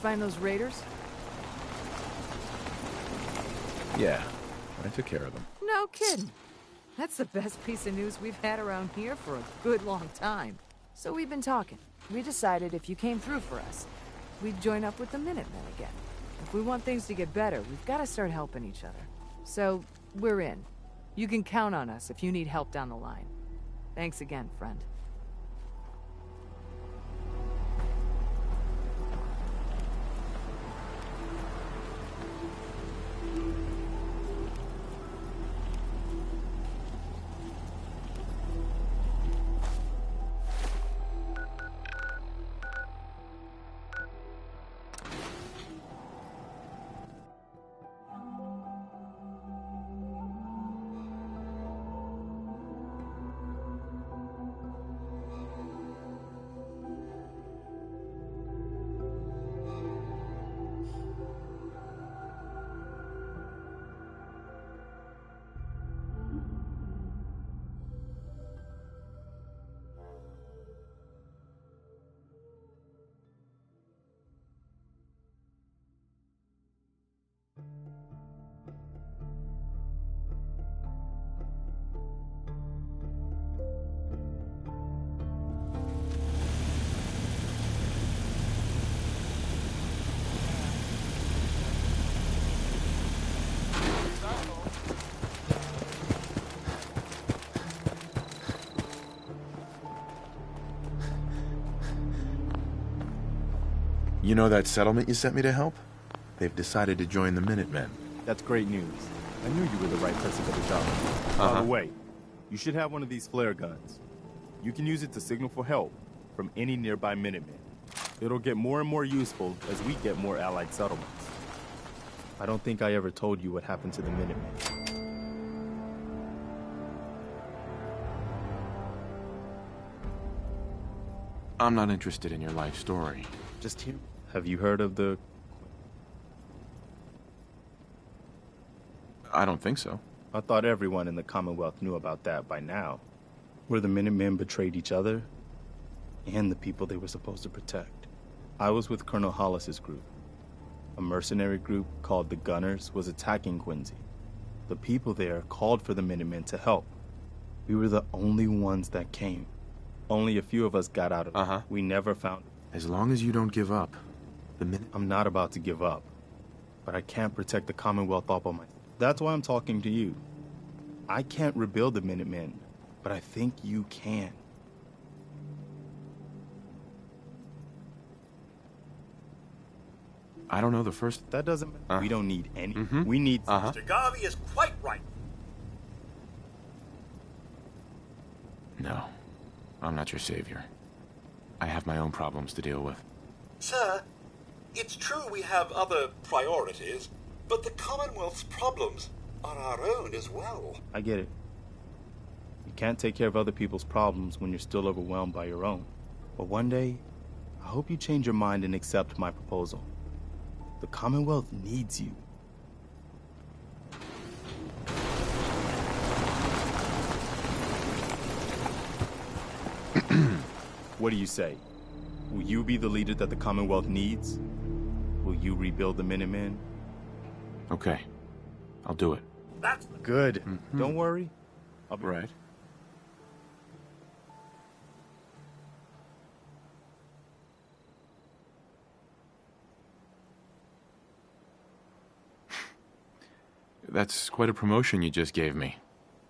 Find those raiders? Yeah, I took care of them. No kidding. That's the best piece of news we've had around here for a good long time. So we've been talking. We decided if you came through for us, we'd join up with the Minutemen again. If we want things to get better, we've got to start helping each other. So, we're in. You can count on us if you need help down the line. Thanks again, friend. You know that settlement you sent me to help? They've decided to join the Minutemen. That's great news. I knew you were the right person for the job. By the way, you should have one of these flare guns. You can use it to signal for help from any nearby Minutemen. It'll get more and more useful as we get more allied settlements. I don't think I ever told you what happened to the Minutemen. I'm not interested in your life story. Just here. Have you heard of the... I don't think so. I thought everyone in the Commonwealth knew about that by now. Where the Minutemen betrayed each other and the people they were supposed to protect. I was with Colonel Hollis's group. A mercenary group called the Gunners was attacking Quincy. The people there called for the Minutemen to help. We were the only ones that came. Only a few of us got out of it. We never found it. As long as you don't give up, I'm not about to give up. But I can't protect the Commonwealth all by myself. That's why I'm talking to you. I can't rebuild the Minutemen, but I think you can. I don't know the first... That doesn't matter. We don't need any. We need... Mr. Garvey is quite right. No, I'm not your savior. I have my own problems to deal with. Sir, it's true we have other priorities, but the Commonwealth's problems are our own as well. I get it. You can't take care of other people's problems when you're still overwhelmed by your own. But one day, I hope you change your mind and accept my proposal. The Commonwealth needs you. What do you say? Will you be the leader that the Commonwealth needs? Will you rebuild the Minutemen? Okay. I'll do it. That's Good. Don't worry. I'll be Right. That's quite a promotion you just gave me.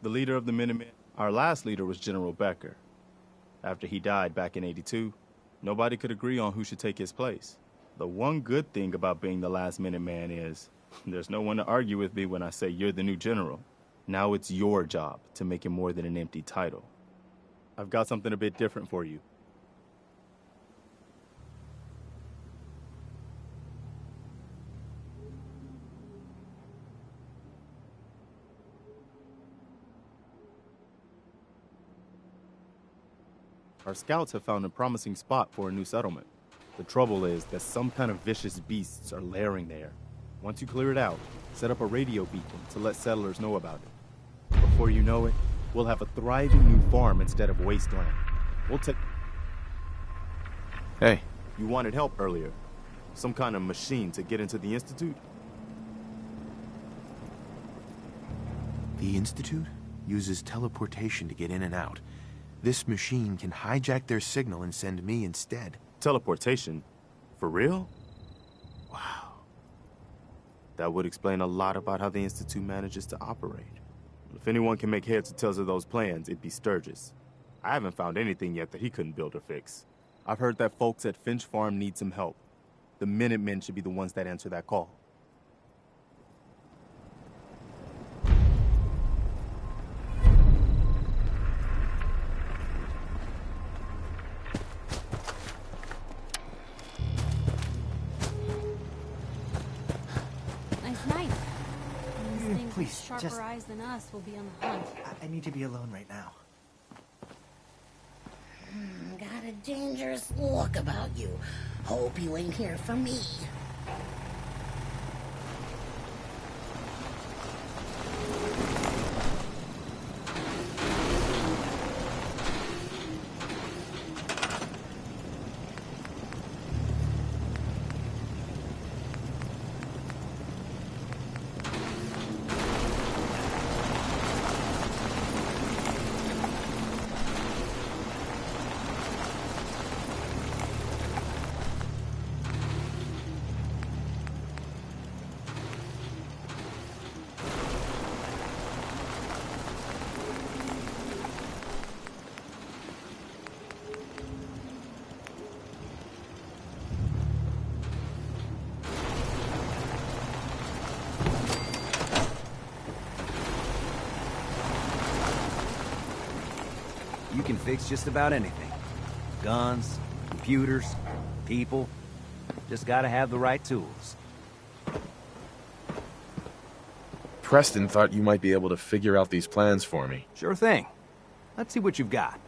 the leader of the Minutemen. Our last leader was General Becker. After he died back in '82, nobody could agree on who should take his place. The one good thing about being the last Minuteman is there's no one to argue with me when I say you're the new general. Now it's your job to make it more than an empty title. I've got something a bit different for you. Our scouts have found a promising spot for a new settlement. The trouble is that some kind of vicious beasts are lairing there. Once you clear it out, set up a radio beacon to let settlers know about it. Before you know it, we'll have a thriving new farm instead of wasteland. We'll take... Hey, You wanted help earlier. Some kind of machine to get into the Institute? The Institute uses teleportation to get in and out. This machine can hijack their signal and send me instead. Teleportation? For real? Wow. That would explain a lot about how the Institute manages to operate. If anyone can make heads or tails of those plans, it'd be Sturgis. I haven't found anything yet that he couldn't build or fix. I've heard that folks at Finch Farm need some help. The Minutemen should be the ones that answer that call. Nice night. These things please, with sharper just- eyes than us will be on the hunt. I need to be alone right now. Got a dangerous look about you. Hope you ain't here for me. You can fix just about anything. Guns, computers, people. Just gotta have the right tools. Preston thought you might be able to figure out these plans for me. Sure thing. Let's see what you've got.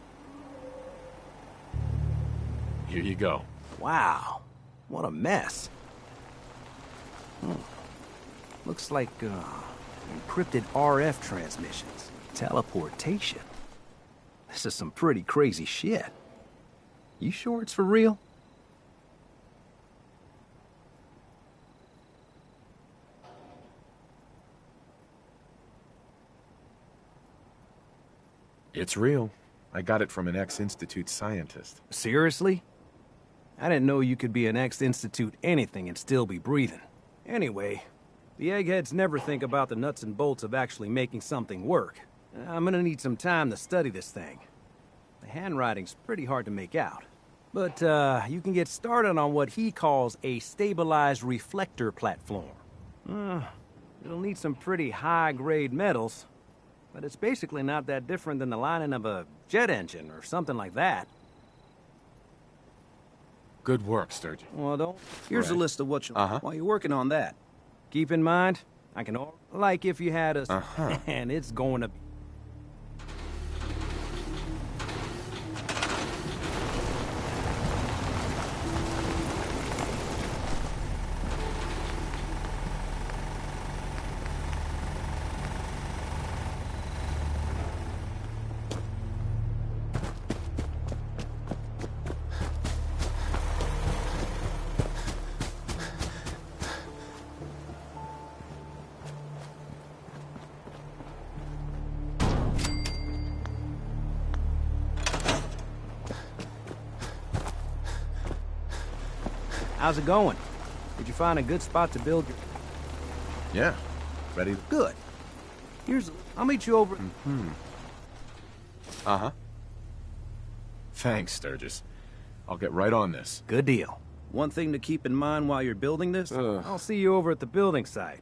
Here you go. Wow. What a mess. Looks like, encrypted RF transmissions. Teleportation. This is some pretty crazy shit. You sure it's for real? It's real. I got it from an ex-Institute scientist. Seriously? I didn't know you could be an ex-Institute anything and still be breathing. Anyway, the eggheads never think about the nuts and bolts of actually making something work. I'm gonna need some time to study this thing. The handwriting's pretty hard to make out. But, you can get started on what he calls a stabilized reflector platform. It'll need some pretty high-grade metals, but it's basically not that different than the lining of a jet engine or something like that. Good work, Sturgeon. Well, don't. Here's a Right. list of what you Uh-huh. while you're working on that. Keep in mind, I can like if you had a Uh-huh. and it's going to be. How's it going? Did you find a good spot to build your... Yeah. Ready? Good. I'll meet you over... Uh-huh. Thanks, Sturgis. I'll get right on this. Good deal. One thing to keep in mind while you're building this, I'll see you over at the building site.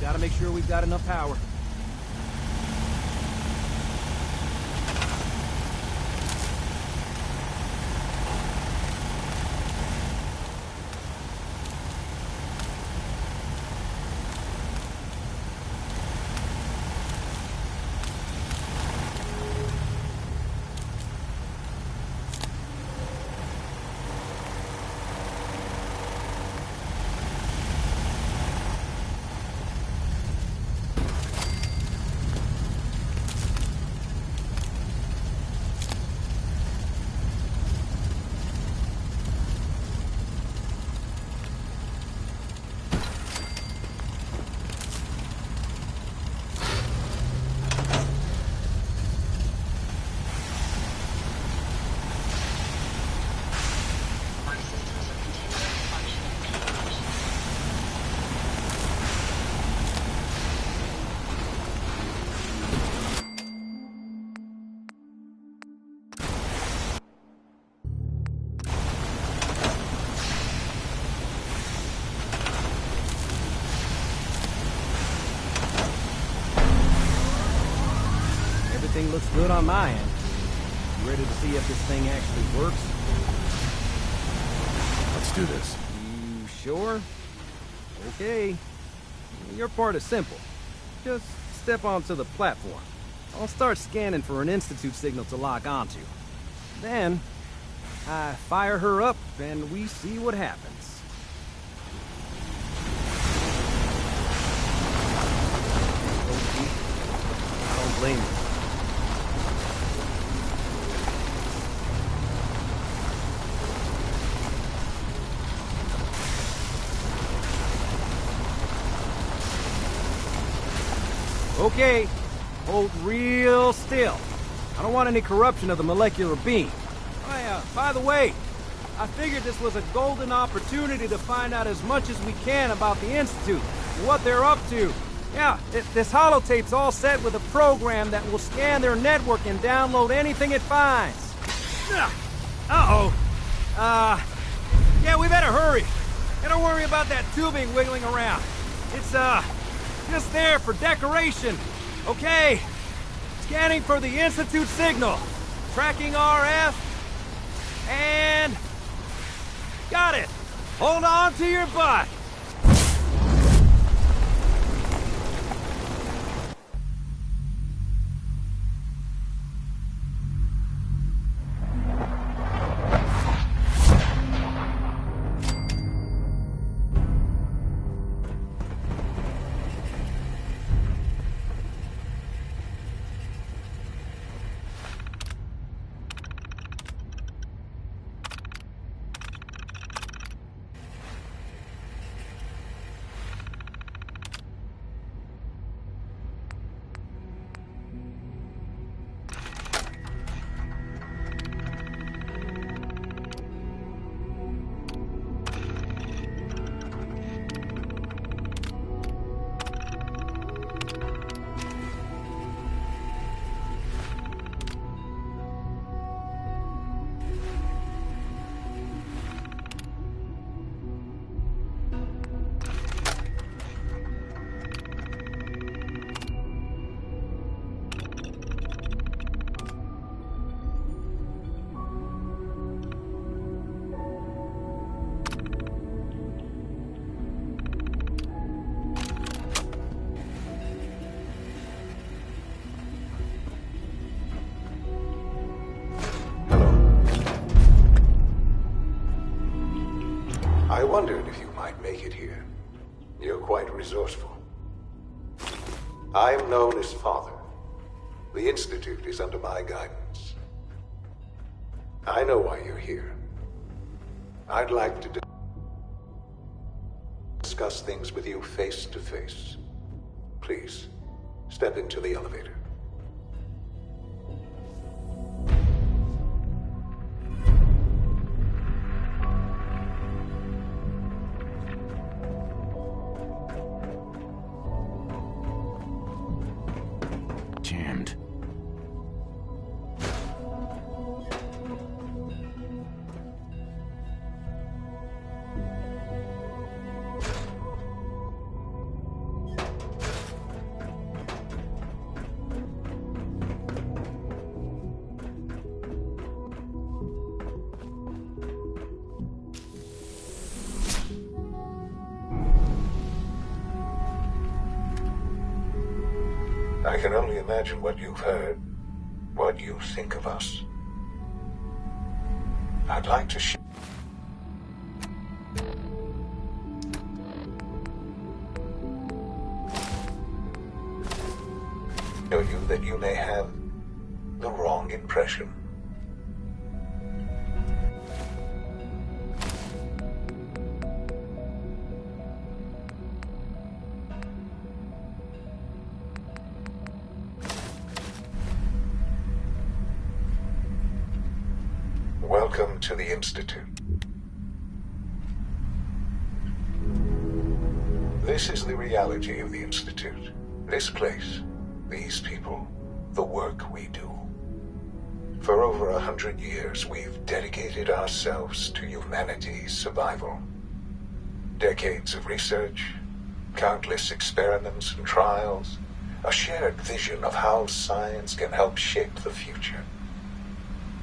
Gotta make sure we've got enough power. Everything looks good on my end. You ready to see if this thing actually works? Let's do this. You sure? Okay. Your part is simple. Just step onto the platform. I'll start scanning for an Institute signal to lock onto. Then, I fire her up and we see what happens. I don't blame you. Okay, hold real still. I don't want any corruption of the molecular beam. Oh yeah, by the way, I figured this was a golden opportunity to find out as much as we can about the Institute, and what they're up to. Yeah, this holotape's all set with a program that will scan their network and download anything it finds. Uh-oh. Yeah, we better hurry. And don't worry about that tubing wiggling around. It's, just there for decoration. Okay. Scanning for the Institute signal. Tracking RF. And... got it. Hold on to your butt. I wondered if you might make it here. You're quite resourceful. I'm known as Father. The Institute is under my guidance. I know why you're here. I'd like to discuss things with you face to face. Please, step into the elevator. Jammed. I can only imagine what you've heard, what you think of us. I'd like to show you that you may have the wrong impression. Welcome to the Institute. This is the reality of the Institute. This place, these people, the work we do. For over 100 years, we've dedicated ourselves to humanity's survival. Decades of research, countless experiments and trials, a shared vision of how science can help shape the future.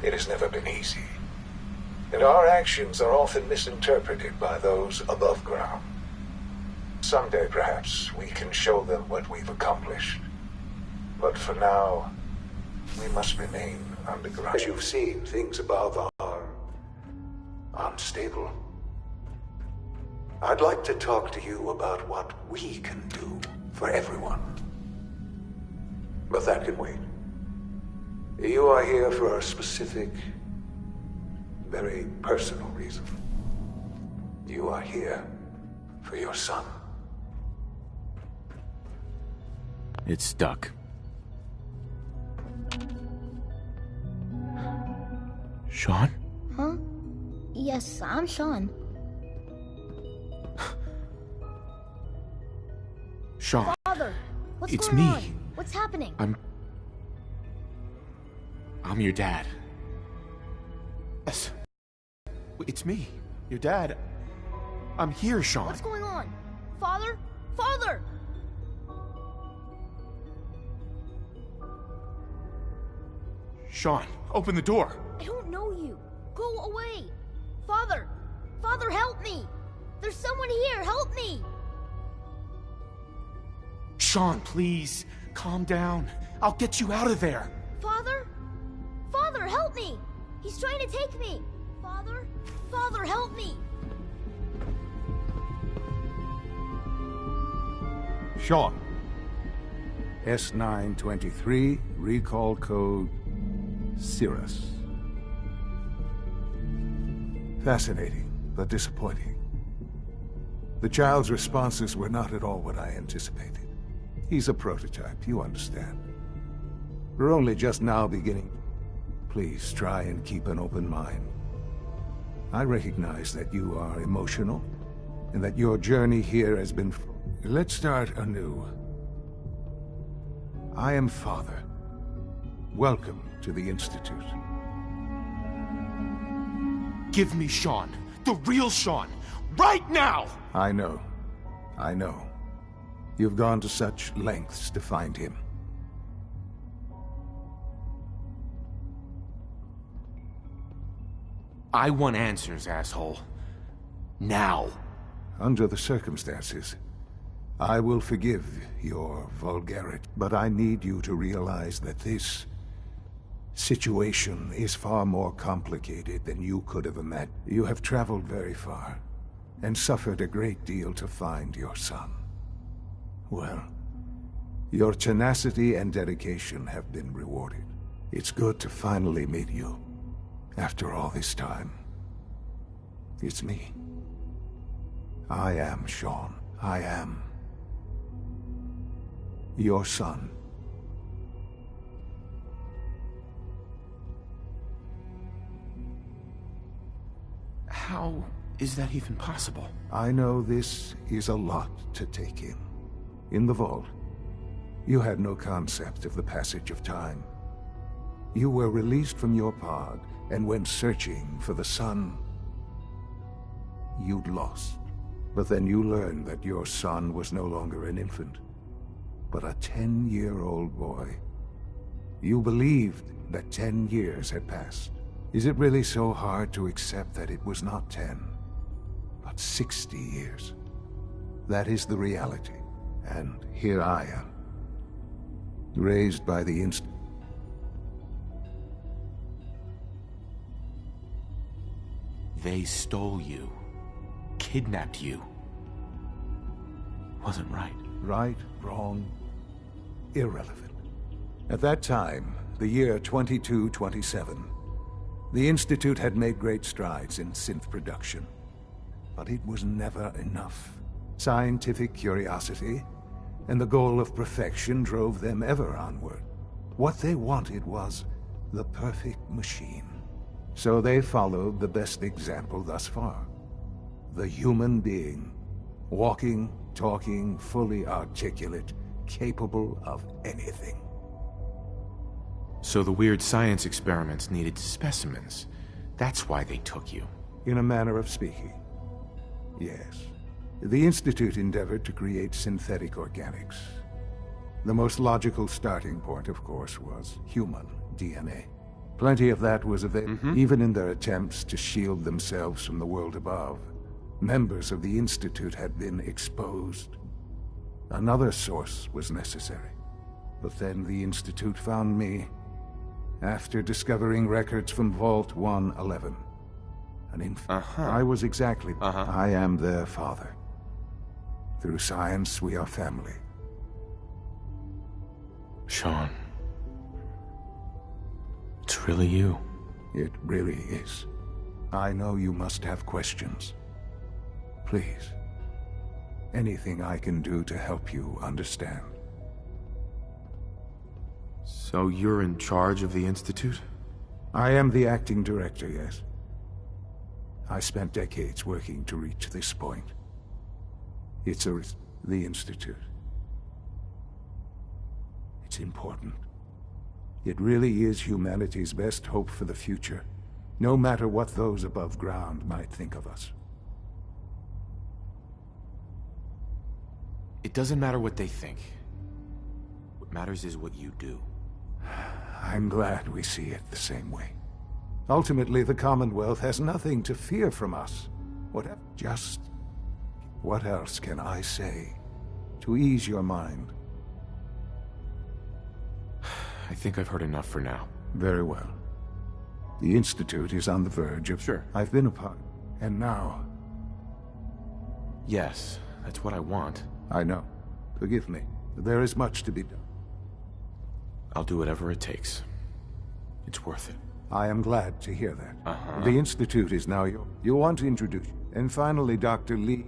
It has never been easy, and our actions are often misinterpreted by those above ground. Someday, perhaps, we can show them what we've accomplished. But for now, we must remain underground. As you've seen, things above are unstable. I'd like to talk to you about what we can do for everyone. But that can wait. You are here for a specific, very personal reason. You are here for your son. It's stuck. Sean? Huh? Yes, I'm Sean. Sean. Father, what's It's going me. on? What's happening? I'm your dad. Yes. It's me, your dad. I'm here, Sean. What's going on? Father? Father! Sean, open the door. I don't know you. Go away. Father! Father, help me! There's someone here. Help me! Sean, please, calm down. I'll get you out of there. Father? Father, help me! He's trying to take me! Father? Father, help me! Sean. S923, recall code Cirrus. Fascinating, but disappointing. The child's responses were not at all what I anticipated. He's a prototype, you understand. We're only just now beginning. Please try and keep an open mind. I recognize that you are emotional, and that your journey here has been... Let's start anew. I am Father. Welcome to the Institute. Give me Sean. The real Sean. Right now! I know. I know. You've gone to such lengths to find him. I want answers, asshole. Now. Under the circumstances, I will forgive your vulgarity, but I need you to realize that this situation is far more complicated than you could have imagined. You have traveled very far, and suffered a great deal to find your son. Well, your tenacity and dedication have been rewarded. It's good to finally meet you, after all this time. It's me. I am Sean. I am your son. How is that even possible? I know this is a lot to take in. In the vault, you had no concept of the passage of time. You were released from your pod and went searching for the son you'd lost. But then you learned that your son was no longer an infant, but a 10-year-old boy. You believed that 10 years had passed. Is it really so hard to accept that it was not 10, but 60 years? That is the reality. And here I am, raised by the Institute. They stole you. Kidnapped you. Wasn't right. Right, wrong, irrelevant. At that time, the year 2227, the Institute had made great strides in synth production. But it was never enough. Scientific curiosity and the goal of perfection drove them ever onward. What they wanted was the perfect machine. So they followed the best example thus far. The human being. Walking, talking, fully articulate, capable of anything. So the weird science experiments needed specimens. That's why they took you. In a manner of speaking, yes. The Institute endeavored to create synthetic organics. The most logical starting point, of course, was human DNA. Plenty of that was available, even in their attempts to shield themselves from the world above. Members of the Institute had been exposed. Another source was necessary. But then the Institute found me after discovering records from Vault 111. An infant. I was exactly... I am their father. Through science, we are family. Sean. It's really you. It really is. I know you must have questions. Please. Anything I can do to help you understand. So you're in charge of the Institute? I am the acting director, yes. I spent decades working to reach this point. It's the Institute. It's important. It really is humanity's best hope for the future, no matter what those above ground might think of us. It doesn't matter what they think. What matters is what you do. I'm glad we see it the same way. Ultimately, the Commonwealth has nothing to fear from us. What else can I say to ease your mind? I think I've heard enough for now. Very well. The Institute is on the verge of... Sure. I've been a part. And now... Yes, that's what I want. I know. Forgive me. There is much to be done. I'll do whatever it takes. It's worth it. I am glad to hear that. Uh-huh. The Institute is now yours. You want to introduce... And finally, Dr. Lee...